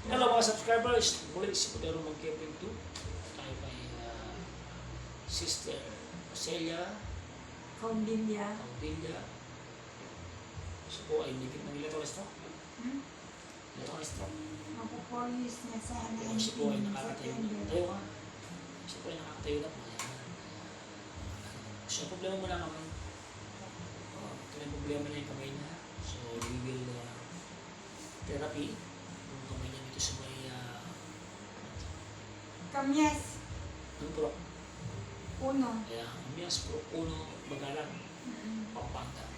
Hello mga subscribers, muli si Podero Magkipin 2. Tayo kay Sister Celia Caudilya. Caudilya. Siya po ay ligid ng ilatong ito. Ilatong ito. Mapupolis niya sa Siya po ay nakakatayo na. September. Tayo ka. Siya po ay nakakatayo na po. So problema mo lang naman. Ito na yung problema niya yung kamay niya. So we will therapy. Yung kamay niya dito sa may Kamyes, pro. uno. Kaya Mias Pro Uno Bagalang Pampanga.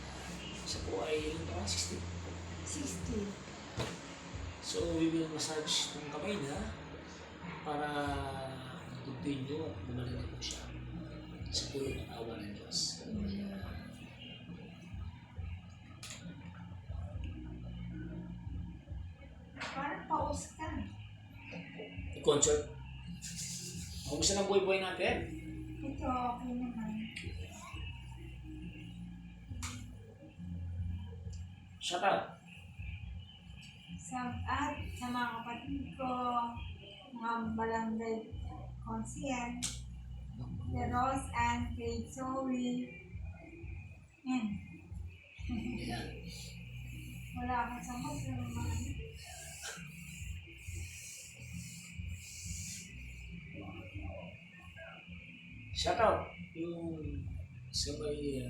Siya po ay ilang taon? 60. 60. So we will massage ng kamay niya para continue at bumalik na po siya sa pulong ng awa ng Diyos. Parang paus ka. Concert. Kumusta ng buhay-buhay natin? Ito, okay naman. Shout out. Sa mga kapatid ko, mga barangay konsien, the Rose and kay Zoe. Yan. Ayan. Wala akong sagot sa mga Shout out. Yung sa may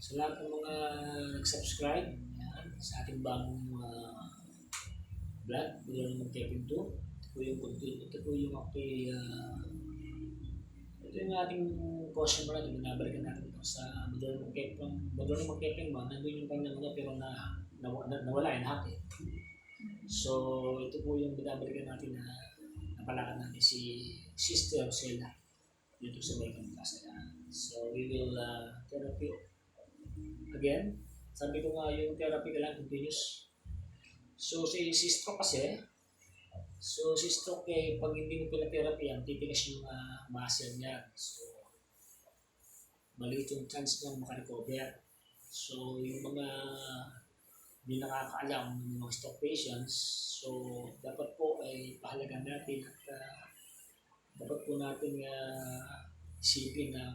sa lahat ng mga nag-subscribe yan, sa ating bagong vlog, Podero ng Kevin 2. Ito po yung content. Ito po yung ito yung ating customer natin. Binabalikan natin ito sa Podero ng Kevin. Podero ng Kevin ba? Nandun yung kanyang pero nawala yung lahat eh. So, ito po yung binabalikan natin na napalakan natin si Sister Celia dito sa may Pangasinan. So, we will therapy again. Sabi ko nga yung therapy ka lang continuous. So, si stroke kasi, si stroke eh, pag hindi mo pina-therapy yan, titigas yung muscle niya. So, maliit yung chance niya makarecover. So, yung mga hindi nakakaalam ng mga stroke patients, so dapat po ay pahalagan natin at dapat po natin isipin na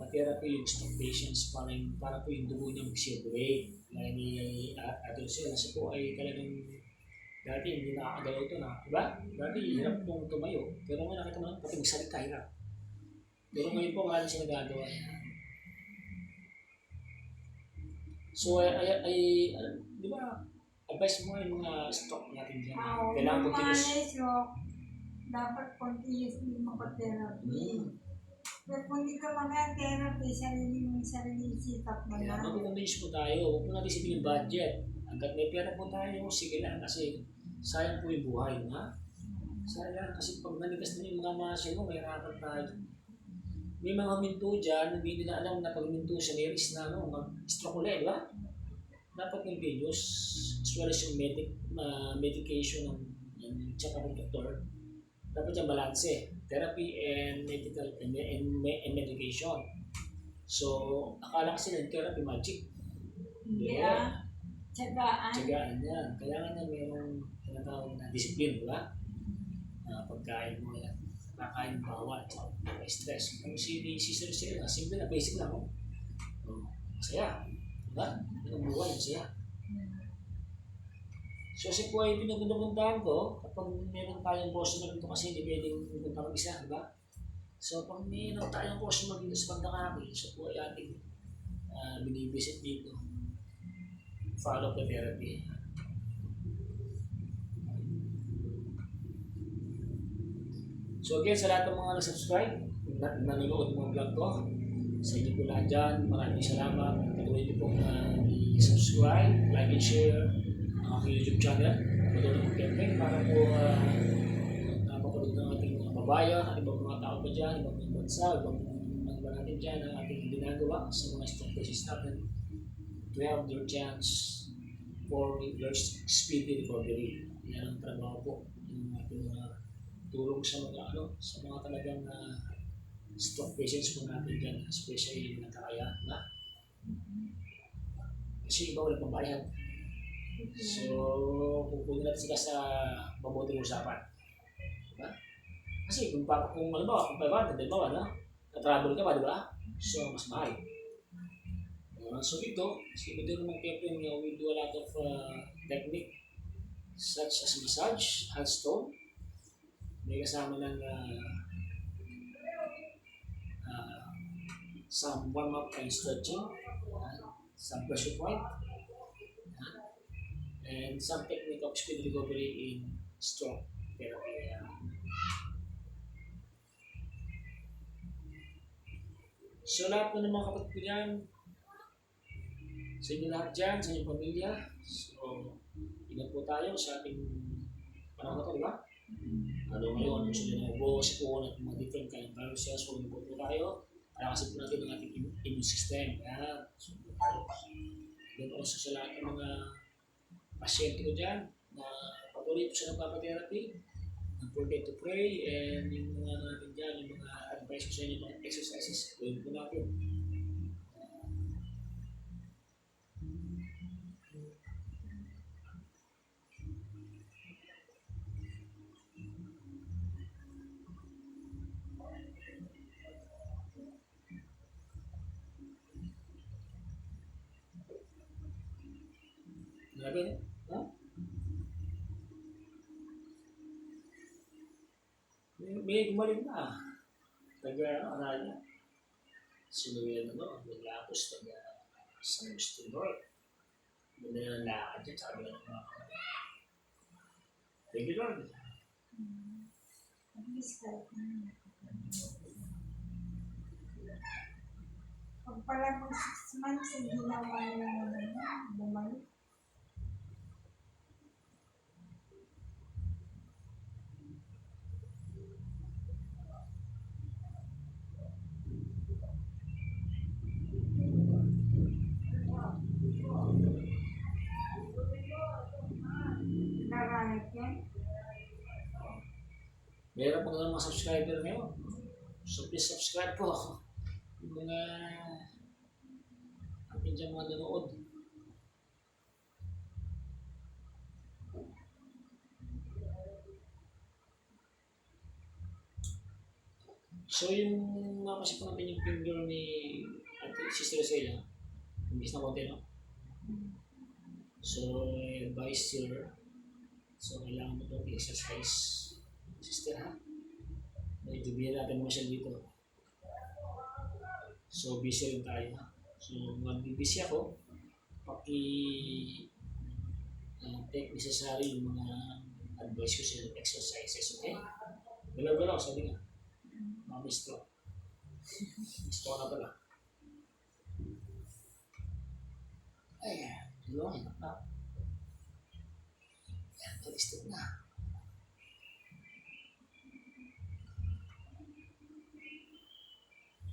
ma-therapy yung stroke patients para po yung dugo niya mag-circulate. Gaya ni Adol Sel, kasi po ay talagang dati hindi nakakagalaw ito na, diba? Dati hirap pong tumayo, pero ngayon nakita mo lang, pati magsalita hirap. Pero ngayon po wala na siya nagagawa yan. So, di ba, advice mo yung mga stock natin dyan. Kailangan yung mga continuous. na-stroke, dapat continuously mag-therapy. Pero kung hindi ka mag-therapy, sarili sikap mo Kaya na. mag-convince po tayo. Huwag po natin isipin yung budget. Hanggat may pera po tayo, sige lang. Kasi sayang po yung buhay, ha? Sayang. Kasi pag nanigas na yung mga muscle mo, may harapan tayo. May mga huminto dyan, hindi nila alam na pag huminto siya, may risk na mag-stroke ulit, di ba? Dapat continuous, as well as yung medication ng check-up ng doktor. Dapat yung balance, therapy and medical and medication. So, akala kasi ng therapy magic. Hindi tsagaan. Tsagaan yan. Kailangan na mayroong tinatawag na discipline, di ba? Pagkain mo yan. Kakain ng bawal, may stress. Kung si Sister Celia, simple na, basic lang. Masaya. Diba? Ang buhay, masaya. So, si po ay pinupuntahan ko, kapag meron tayong customer dito kasi hindi pwedeng pupunta mag-isa, diba? So, pag meron tayong customer dito sa Pagdakaki, so po ay ating binibisit dito. Follow the therapy. So again, sa lahat ng mga nag-subscribe, nanonood ng mga vlog ko, sa inyo po lahat dyan, maraming salamat. Patuloy niyo pong i-subscribe, like and share ang aking YouTube channel, Podero ng Kevin, para po mapanood ng ating mga babayan, at ibang mga tao pa dyan, ibang mga bansa, ibang mga ba natin dyan, ang ating ginagawa sa mga stroke cases natin to have their chance for their speedy recovery. Yan ang trabaho po ng ating mga tulong sa mga talagang stroke patients po natin dyan, especially yung nakakaya na Kasi iba wala pambayad. So, pupunin natin sila sa mabuting usapan. Diba? Kasi kung halimbawa, kung 500, halimbawa, no? Na-travel ka pa, di ba? So, mas mahal. So ito naman camping, we do a lot of technique such as massage, hot stone. May kasama ng some warm-up and stretching, some pressure point, and some technique of speed recovery in stroke therapy. So lahat po ng mga kapatid ko dyan, sa inyo lahat dyan, sa inyong pamilya, so ingat po tayo sa ating panahon na ito, di ba? Lalo ngayon, gusto nyo na ubo, sipon at mga different kind of viruses, huwag po tayo. Para kasi po natin ang ating immune system. Yan. So, then also sa lahat ng mga pasyente ko dyan na patuloy po sa nagpapatherapy, don't forget to pray, and yung mga natin dyan, yung mga advice ko sa inyo, mga exercises, gawin po natin. Grabe, no? May gumaling na. Taga-Araya. Sinuwi na, Maglapos, San Agustin North. Doon na lakad dyan, sabi na ng mga thank you, Lord. At least kahit pag pala mag 6 months, hindi na bumalik. Naralit yan. Meron po ng mga subscriber ngayon. So please subscribe po. Yung mga atin dyan mga nanood. So yung mapasip po natin yung finger ni Sister Celia. Imbis na konti, no? So, advice here. So, kailangan mo itong exercise. Sister, ha? Medyo bihira natin mo siya dito. So, busy rin tayo, ha? So, busy ako, take necessary yung mga advice ko sa exercises, okay? Galaw-galaw, sabi nga. Mami stroke. Stroke na pala. Ayan, tulungan na. Ayan, tulistik na.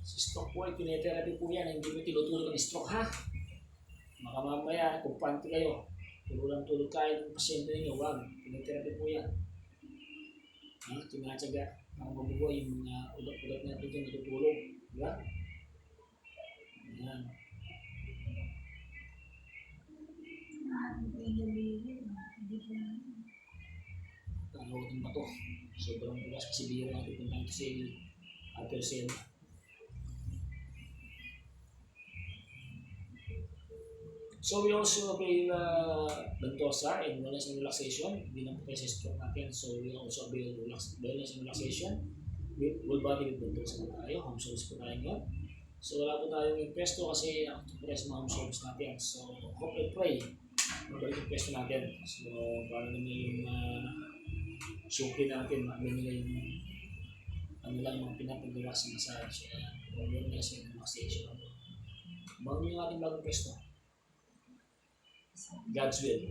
Si stroke po ay tinetherapy po yan, hindi mo tinutulog ang stroke, ha? Baka mamaya, kung panty kayo, tulog kayo ng pasyente ninyo, wag, tinetherapy po yan. Tinatsaga, ang mabubuhay yung mga ulat-ulat natin dyan, natutulog, di ba? Ayan. Tawag ng bato. Sobrang bukas kasi bihira natin kung tayo si Arthur Senna. So we also avail Ventosa and wellness and relaxation. Hindi lang po tayo sa stroke natin. So we also avail wellness and relaxation with full body with Ventosa po tayo. Home service po tayo ngayon. So wala po tayong yung pesto kasi ako po tayo sa mga home service natin. So hope and pray. Mabalik yung pesto natin. So para naman yung suki natin, maamin nila yung ano lang mga pinapagawa sa massage. Wellness and relaxation. Bago yung ating bagong pesto. God's will.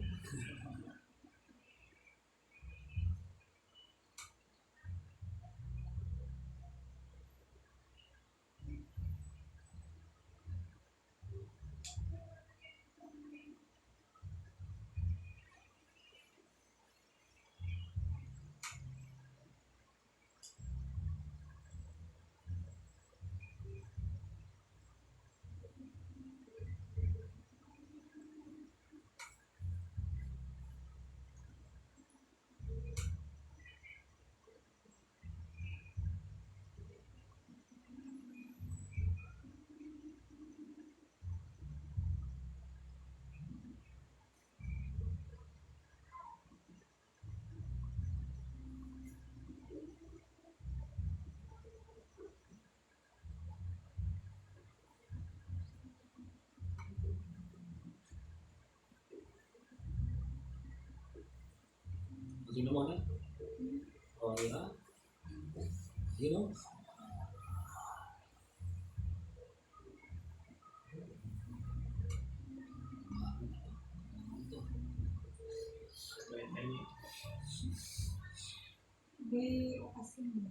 Sino mo na? O, di ba? You know? Di, kasi mo.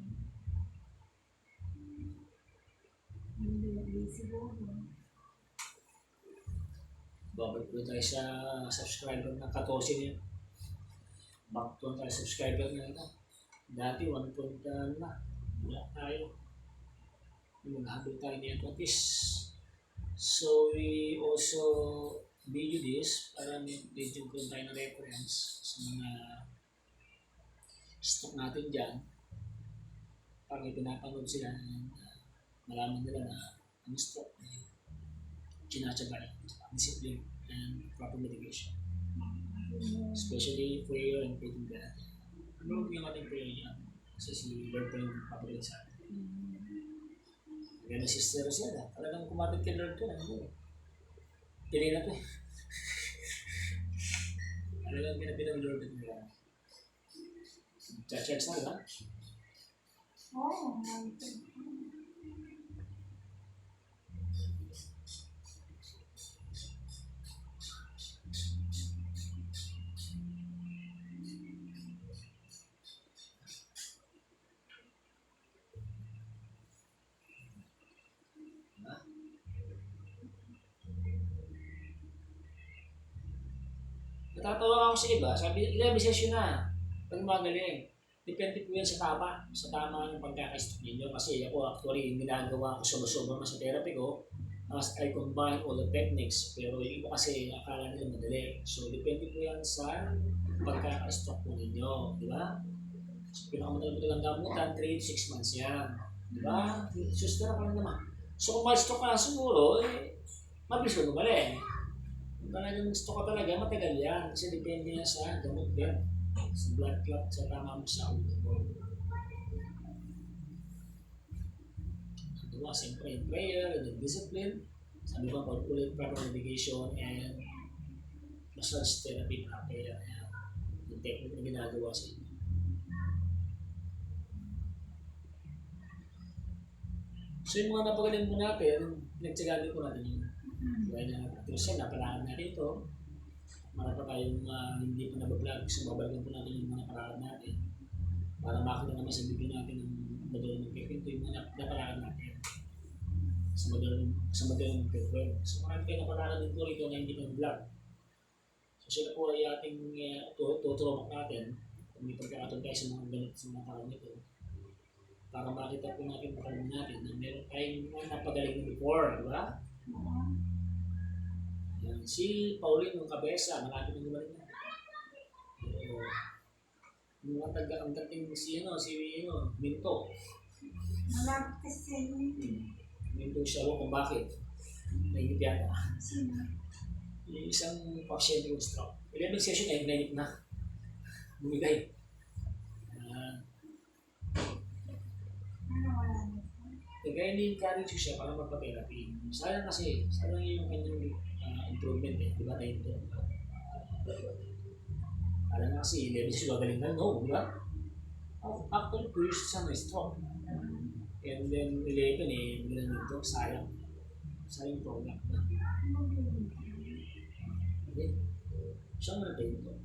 Hindi siguro. Babalik po tayo sa subscriber ng 14 niya. Back to tayo subscriber na ito. Dati 1 point na. Wala tayo. Maghahabol tayo niya at least. So we also video this para medyo kung tayo ng reference sa mga stock natin dyan. Para pinapanood sila malaman nila na ang stock sinasabay, discipline, and proper mitigation. Especially prayer and faith in God. Ano yung ating prayer niya? Kasi si Lord pa yung papalit sa atin. Kaya na sister siya, talagang kumapit kay Lord ko. Pili na to eh. Talagang pinapin ng Lord ito. Church na ba? Oo, Natatawa ako sa iba, sabi, ilang session na, pag magaling. Depende po yan sa tama ng pagkakastock ninyo. Kasi ako actually, yung ginagawa ko sumusobra na sa therapy ko, as I combine all the techniques, pero yung iba kasi akala nila madali. So, depende po yan sa pagkakastock po ninyo, di ba? So, pinakamadali po lang gamutan, 3 to 6 months yan. Di ba? Suster ka lang naman. So, kung ma-stock ka siguro, mabilis ko gumaling. Kung talagang stock ka talaga, matagal yan. Kasi depende yan sa gamot din. Sa blood clot, sa tama mo sa ulo mo. Diba? Siyempre, in prayer, and in discipline, sabi ko, pag-ulit proper medication, and massage therapy proper. Yung technique na ginagawa sa inyo. So yung mga napagaling mo natin, pinagtsagali po natin yun. Kaya na, at least yan, napalaan natin ito. Para pa tayong hindi pa nabablog, so babalikan po natin yung mga napalaan natin. Para makita naman sa video natin ng modelo ng Pepin, ito yung mga napalaan natin. Sa modelo ng Pepin. So marami kayo napalaan din po rito na hindi pa vlog. So sila po ay ating tuturobak natin kung may pagkakatod tayo sa mga ganit sa mga tao nito. Para makita po natin makaroon natin na meron tayong napagaling na before, di ba? Yan. Si Pauline ng Cabeza, malapit na gumaling na. Yung mga ang dating si Minto. malapit kasi Minto siya kung bakit. Nainip yata. sino? Yung isang pasyente yung stroke. 11 session ay nainip na. Bumigay. Wala na. Kaya ni-encourage ko siya para magpa-therapy. Sayang yung kanyang improvement eh. Di ba na ito? Kala nga kasi 11 siya gagaling na. No, di ba? Actually, 2 years siya na stroke. And then 11 eh, hindi na nito. Sayang. Sayang product na. Okay? Siya nga na ito.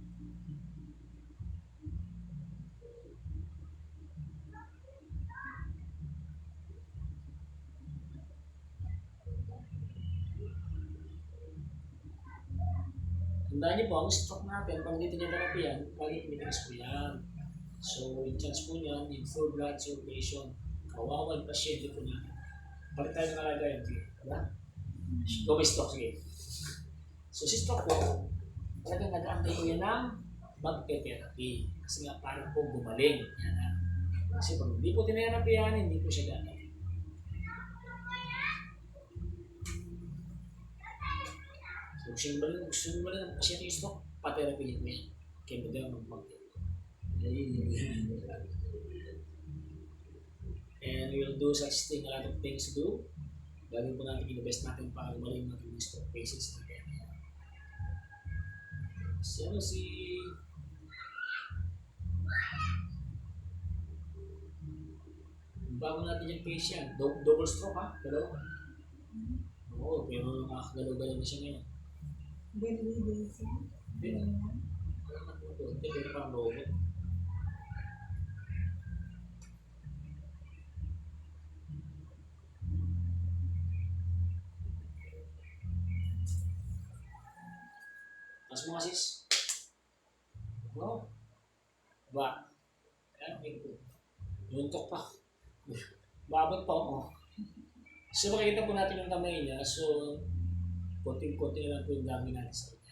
Tandaan niyo po, ang stroke natin, pag dito niya therapy yan, lagi tumitigas po yan. So, yung chance po niyan, yung full blood circulation, kawawa yung pasyente po niya. Balik tayo ng kalagayan, sige. Diba? Go may stroke, sige. So, si stroke po, talagang nag-aantay ko yan ng magpe-therapy. Kasi nga, parang po gumaling. Yan. Kasi pag hindi po tinerapi yan, hindi po siya gano'n. Gusto nyo ba ng pasyente yung stroke? Pa-therapy niyo po yan. Kaya mo daw mag-therapy. And we will do such thing, a lot of things to do. Gagawin po natin, invest natin para gumaling natin yung stroke cases natin. Si Bago natin yung face yan. Double stroke ha? Dalawa. Oo, pero nakakagalaw-galaw na siya ngayon. Bili-bili siya. Hindi na. Wala naman po ito. Hindi, pero parang robot. Mas mo sis. Oo. Ba? Ayan, okay po. Yuntok pa. Babot pa ako. So makikita po natin yung kamay niya. So, konting-konti na lang po yung dami natin sa kanya.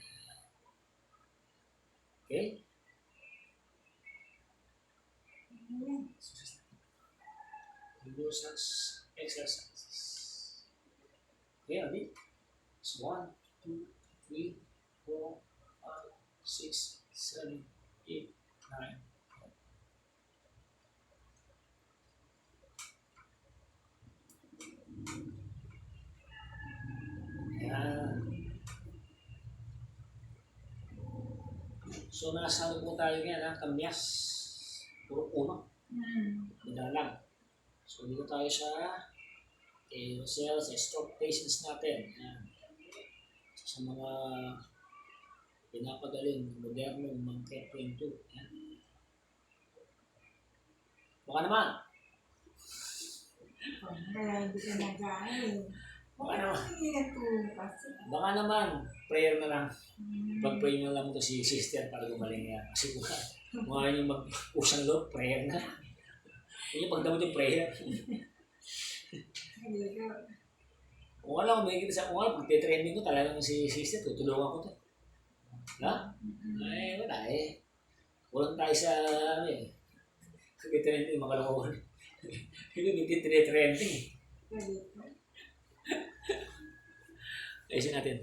Okay? Ayan. Reduces exercises. Okay, abi? So, 1, 2, 3, 4, 5, 6, 7, 8, 9. Ayan. So, nasa ano po tayo ngayon, ha? Kamyas. Puro uno. Madalang. So, dito tayo sa aerosol, sa stroke patients natin. Ayan. So, sa mga pinapagaling, modernong mga Kepling 2. Ayan. Baka naman. Kaya hindi ka nag-aaral. Baka naman. Hindi ka tulong kasi. Baka naman. Prayer na lang. Pag-pray na lang ito si sister para gumaling niya. Kasi kung mga yung mag-usang loob, prayer na. Yung pagdamot yung prayer. Hindi ka. Kung alam ko, may kita sa kung alam, pag-trending ko talagang si sister, tutulungan ko to. Ha? Ay, wala eh. Walang tayo sa, ano eh. Pag-trending, makalawawan. Hindi, trending. Pwede ka. Ayusin natin.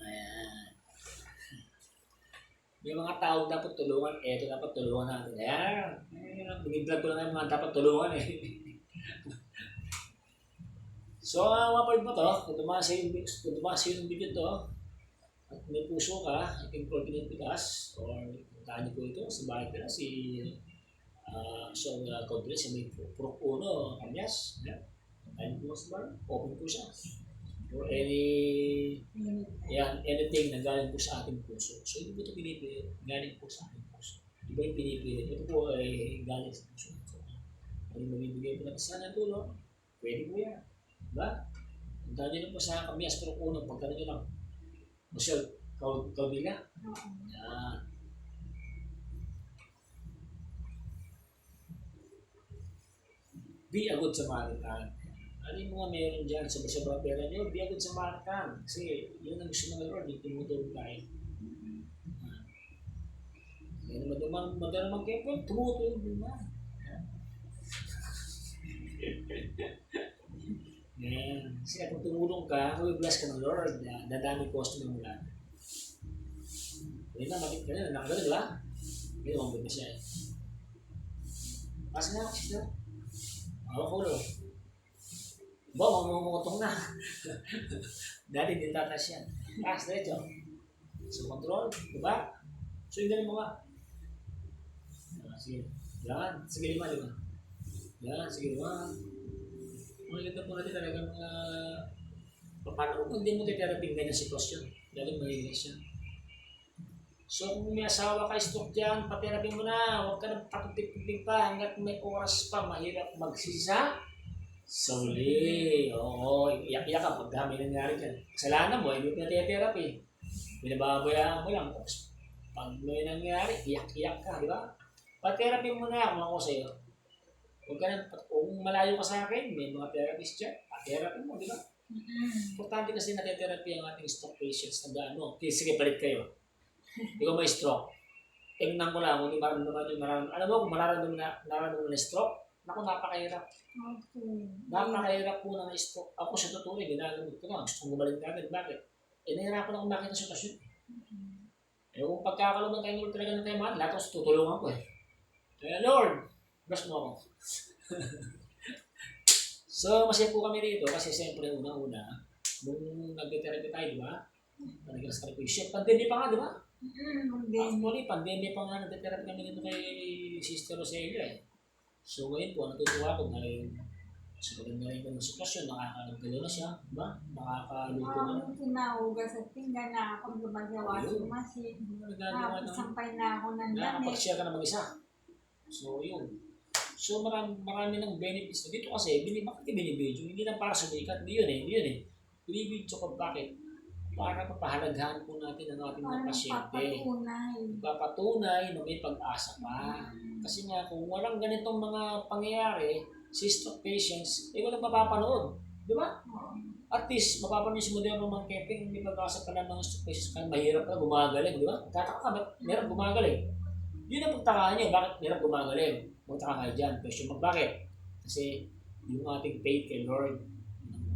Ayan. May mga tao dapat tulungan, eto dapat tulungan natin. Ayan. Biniblog ko lang yung mga dapat tulungan eh. So, mapag mo to, kung tumasa yung video to, at may puso ka, i-control ka ng pitas, or puntahan niyo po ito sa bahay ko na si Kodre, si may Prok Uno, Kamyas. Ayan. Puntahan niyo po sa bar, open po siya. Or anything na galing po sa ating puso. So, hindi po ito pinipilit, galing po sa ating puso. Iba yung pinipilit. Ito po ay galing sa puso. So, kung yung mabibigay po natin sa ng tulong, pwede po yan. Diba? Puntahan nyo lang po sa Kamyas Prok Uno, pagkano nyo lang. Michelle, Kaubila. Oo. Yan. Be a good Samaritan. Ano yung mga meron dyan, sobra-sobra pera nyo, be a good Samaritan. Kasi yun ang gusto ng Lord, yung tumutulong tayo. Kaya naman madamang kayo po, tumutulong din na. Yan. Kasi kung tumulong ka, kung i-bless ka ng Lord, dadami cost mo mula. Hindi na, makit ka na, nakagano, di ba? Hindi, umabot na siya eh. Kasi nga, sister. Ako ko, lo. Ba, mamumutong na. Dati din tatas yan. Taas, diretso. So, control, di ba? So, yung galing mo nga. Sige. Yan. Sige, lima. Yan, sige, lima. Maganda po natin talagang paano kung hindi mo therapy ganyan sitwasyon. Lalo malinis yan. So, kung may asawa ka, stroke dyan, patherapy mo na. Huwag ka nang patupig-tupig pa hanggat may oras pa. Mahirap magsisa. Sorry. Oo, iyak-iyak ka pag may nangyari dyan. Kasalanan mo, hindi mo therapy. Binababayaan mo lang. Tapos, pag may nangyari, iyak-iyak ka, di ba? Pa-therapy mo na kung ako sa'yo. Huwag ka nang, kung malayo ka sa akin, may mga therapist dyan. Pa-therapy mo, di ba? Importante kasi na-therapy ang ating stroke patients na gaano. Okay, sige, balik kayo. Ikaw may stroke. Tingnan ko lang, kung di maramdaman yung nararamdaman. Alam mo, kung nararamdaman na stroke, naku, napakahirap. Okay. Napakahirap po na stroke. Ako sa totoo rin, ginagamit ko na. Gusto kong gumaling agad. Bakit? Nahirapan akong makita sa sitwasyon. Kung pagkakaluman tayo talaga ng tayo mahal, lahat ako tutulungan ko eh. Kaya Lord, bless mo ako. So, masaya po kami dito kasi siyempre unang-una, nung nag-therapy tayo, di ba? Talagang sa patient. Pandemya pa nga, di ba? Hindi. Actually, pandemya pa nga nagte-therapy kami dito kay Sister Roselia eh. So ngayon po, natutuwa ko dahil sa maganda rin ko ng sitwasyon, nakakagalo na siya, di ba? Nakakaluto na. Nung kinaugas at pinggan na ako gumagawa sa Ayun. machine. Nagagawa na. Sampay na ako ng damit. Nakakapag-share ka na mag-isa. So yun. So marami ng benefits na dito kasi, bakit binibidyo? Hindi lang para sumikat, hindi yun eh. Binibidyo ko bakit? Para papahalagahan po natin ang ating mga Parang pasyente. papatunay. Papatunay na may pag-asa pa. Kasi nga, kung walang ganitong mga pangyayari, si stroke patients, walang mapapanood. Di ba? At least, mapapanood si Moderno Mang Keping, may pag-asa pa ng mga stroke patients, kaya mahirap na gumagaling, di ba? Tataka ka, ba't mahirap gumagaling? Yun ang pagtakaan niya, bakit mahirap gumagaling? Magtaka kayo dyan. Question mo, bakit? Kasi, yung ating faith kay Lord,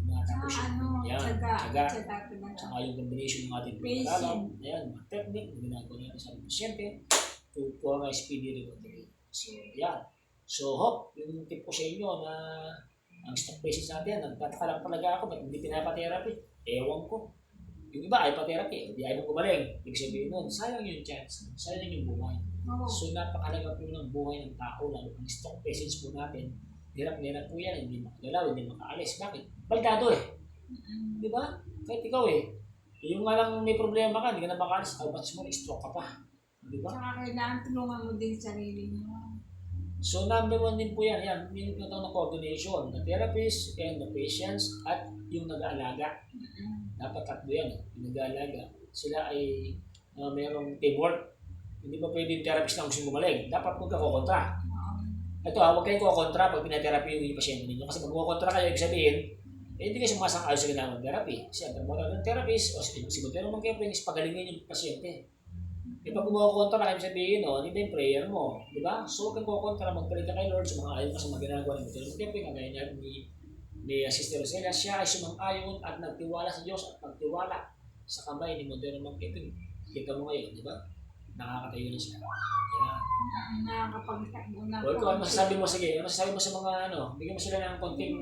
Tsaka tsaga. tsaga. Saka yung combination ng ating Patient. pagkakalam, ayan, mga technique na ginagawa natin sa ating pasyente for a speedy recovery. So, yan. So, hope, yung tip ko sa inyo na ang stroke patients natin, nagtataka lang talaga ako, ba't hindi pinapatherapy? Ewan ko. Yung iba ay pa-therapy, hindi ayaw mong gumaling. Ibig sabihin nun, sayang yung chance, sayang yung buhay. So, napakalaga po ng buhay ng tao, lalo ang stroke patients po natin, hirap-hirap po yan, hindi makagalaw, hindi makaalis. Bakit? Baldado eh. Di ba? Kahit ikaw eh. Yung nga lang may problema ka, hindi ka na makaalis, albats mo, stroke ka pa. Di ba? Tsaka kailangan tulungan mo din sarili mo. So number one din po yan, yung ng coordination, the therapist and the patients at yung nag-aalaga. Dapat tatlo yan, yung nag-aalaga. Sila ay mayroong teamwork. Hindi ba pwede yung therapist lang gusto gumaling? Dapat huwag ka kukontra. Ito huwag kayong kukontra pag pinatherapy yung pasyente ninyo. Kasi pag kukontra kayo, ibig sabihin, hindi kayo sumasang-ayon sa ginawang therapy. Kasi ang trabaho ng therapist o si Butero Mang Keping is pagalingin yung pasyente. E pag kumukontra ka, ibig sabihin, hindi ba yung prayer mo? Di ba? So huwag kang kukontra, magpalit ka kay Lord, sumang-ayon ka sa mga ginagawa ng Butero Mang Keping, kagaya niya ni Sister Roselia, siya ay sumang-ayon at nagtiwala sa Diyos at nagtiwala sa kamay ni Butero Mang Keping. Kita mo ngayon, di ba? Nakakatayo na siya. Yan. Nakakapagtakbo na. O ikaw, ano masasabi mo? Sige, ano masasabi mo sa mga bigyan mo sila ng konting...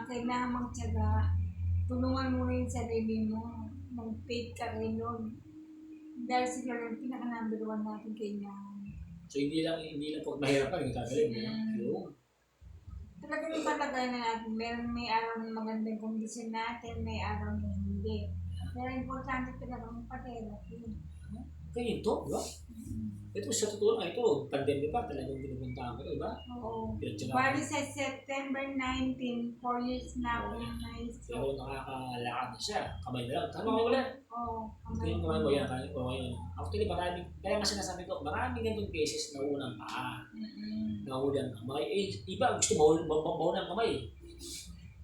Kailangan magtyaga. Tulungan mo rin sarili mo. Mag-faith ka rin nun. Dahil sila yung pinaka-number one natin kailangan. So hindi lang po mahirap pa, yung kagaling. Yung Talagang ipatagay na natin. May araw na magandang kondisyon natin, may araw na hindi. Pero importante talaga magpa-therapy. kaya ito, di ba? Ito sa totoo lang, ito, pandemya pa, talagang pinupuntahan ko, di ba? Oo. Bali sa September 19, 4 years na ako na-stroke. Pero nakakalakad na siya, kamay na lang. Tama ko ulit. Oo. Yung kamay mo yan, kaya ko ngayon. Actually, kaya nga sinasabi ko, maraming ganitong cases na unang paa. Nahuli ang kamay. Iba gusto mauna ang kamay.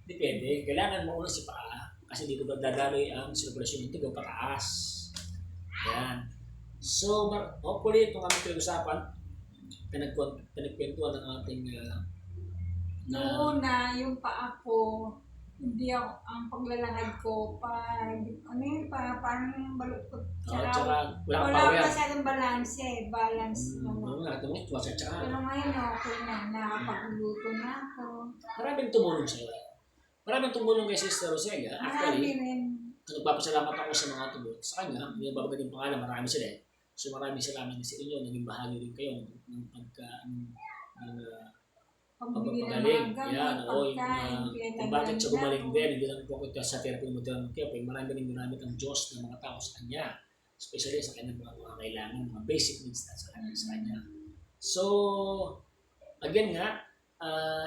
Depende. Kailangan mauna si paa. Kasi dito dadaloy ang sirkulasyon nito pataas. Yan. So, hopefully, itong aming pinag-usapan, pinagkwentuhan ng ating Noong una, yung paa ko, hindi ako, ang paglalakad ko, parang baluktot. Tsaka wala Wala power. masyadong balance balance. Oo nga, ito mo, tsaka. Pero ngayon, okay na, nakapagluto na ako. Maraming tumulong sa'yo. Maraming tumulong kay Sister Roselia. Marami Actually, rin. nagpapasalamat ako sa mga tumulong sa kanya. Hindi ang babagay ng pangalan, marami sila eh. So maraming salamat sa inyo, naging bahagi rin kayo ng Pagbili ng pagpapagaling. mga Yan, gamot, kung bakit siya gumaling din, hindi lang po kita sa therapy mo din, kaya marami rin ginamit ang Diyos ng mga tao sa kanya. Especially sa kanyang mga kailangan, mga basic needs na sa kanya. So, again nga,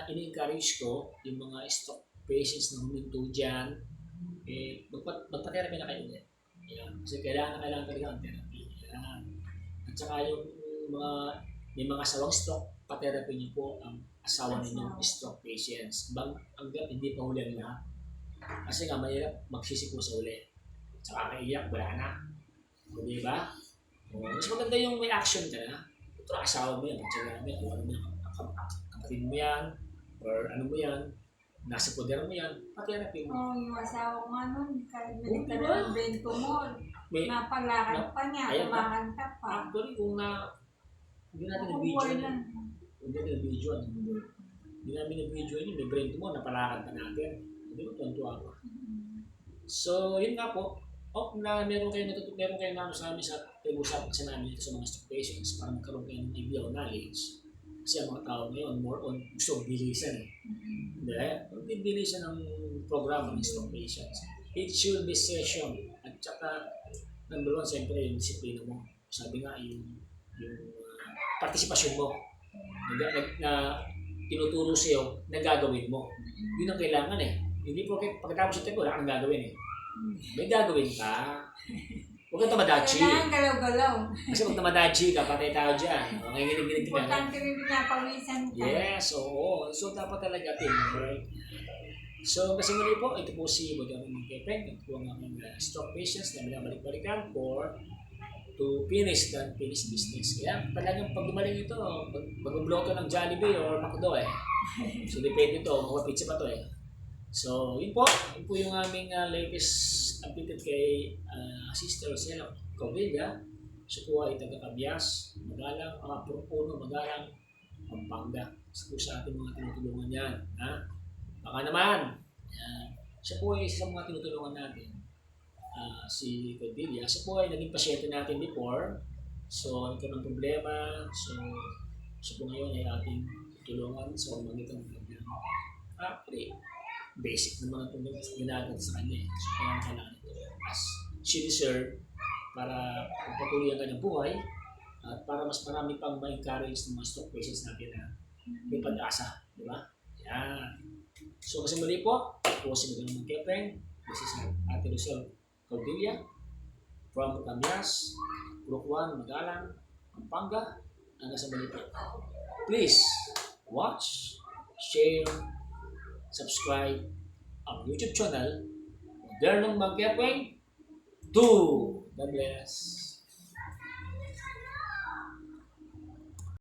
ini-encourage ko yung mga stroke patients na huminto dyan, magpa-therapy na kayo ulit. Yan. Kasi kailangan talaga ang therapy. Yan. At saka yung may mga asawang stroke, pa-therapy niyo po ang asawa ninyong stroke patients. Hanggang hindi pa huli ang lahat. Kasi nga, mahirap magsisiko sa uli. At saka kaiyak, wala na. O, di ba? Mas maganda yung may action ka na. Ito ang asawa mo yan. At saka ano mo yan, kapatid mo yan, or ano mo yan, nasa poder mo yan, pa-therapy mo. Oo, yung asawa ko nga nun, kahit nagkaroon ng brain tumor, napalakad pa niya, kumakanta pa. Actually, kung hindi natin na-video, hindi namin na-video yun, may brain tumor, napalakad pa natin. Hindi mo, tuwan-tuwa ko. So, yun nga po, meron kayo na ano sa amin sa pag-usapan sa namin ito sa mga stock patients para magkaroon kayo ng idea o knowledge. Kasi ang mga tao ngayon, more on gusto bilisan eh. Hindi, bilisan ng programa ng stock patients. It should be session. At saka, number one, siyempre yung disiplina mo. Sabi nga, partisipasyon mo na tinuturo sa'yo na gagawin mo. Yun ang kailangan eh. Hindi po pagkatapos ito, wala kang gagawin eh. May gagawin ka. Huwag kang tamadachi. Kailangan galaw-galaw. Kasi pag tamadachi ka, patay tao dyan. Nanginginig-ginig ka. Importante rin pinapawisan ka. Yes, oo. So, dapat talaga teamwork. So, kasi muli po, ito po si Budong Mangkepeng. Ito po ang aming stroke patients na binabalik-balikan for to finish the unfinished business. Kaya talagang pag gumaling ito, mag-bloto ng Jollibee or McDo eh. So, depende ito. Mga pizza pa to eh. So, yun po yung aming latest updated kay Sister Rosella Covilla. Siya po ay taga-Cabias, Magalang, Puno, Magalang, Pampanga. So, po sa ating mga tinutulungan yan. Ha? Baka naman, siya po ay isa sa mga tinutulungan natin. Si Covilla, siya po ay naging pasyente natin before. So, nagkaroon ng problema. So, siya po ngayon ay ating tutulungan. So, magitan ng kanyang basic naman ang ginagawa sa kanya. So, kailangan ito as she deserve para pagpatuloy ang kanyang buhay at para mas marami pang ma-encourage ng mga stroke patients natin na may pag-asa. Di ba? Yan. So, kasi muli po si Budong Mangkepeng. This is Ate Rosel Cordilla from Cabias, Purok 1, Magalang, Pampanga. Hanggang sa muli po. Please watch, share, subscribe ang YouTube channel Modernong Mangkepeng 2. God bless.